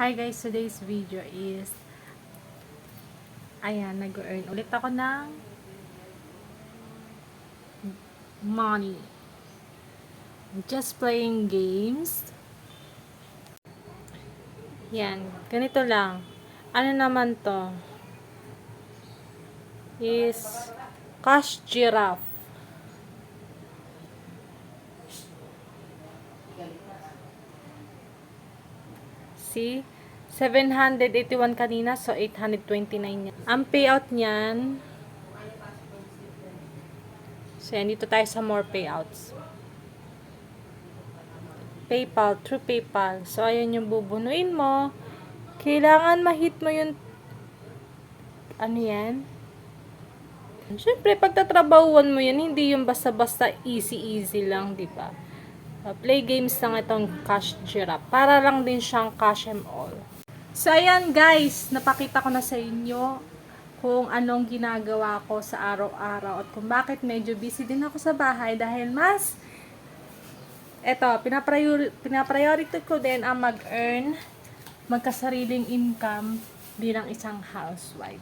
Hi guys, today's video is ayan, nag-earn ulit ako ng money. Just playing games. Yan, ganito lang. Ano naman to? Is Cash Giraffe. See? 781 kanina, so 829 yan. Ang payout niyan, so yan, dito tayo sa more payouts. PayPal, through PayPal. So, ayan yung bubunuin mo. Kailangan ma-hit mo yung ano yan? Siyempre, pagtatrabahuan mo yan, hindi yung basta-basta easy-easy lang, di ba? Play games lang itong Cash Giraffe. Para lang din siyang cash and all. So, ayan guys, napakita ko na sa inyo kung anong ginagawa ko sa araw-araw at kung bakit medyo busy din ako sa bahay dahil pinapriority ko din ang mag-earn magkasariling income bilang isang housewife.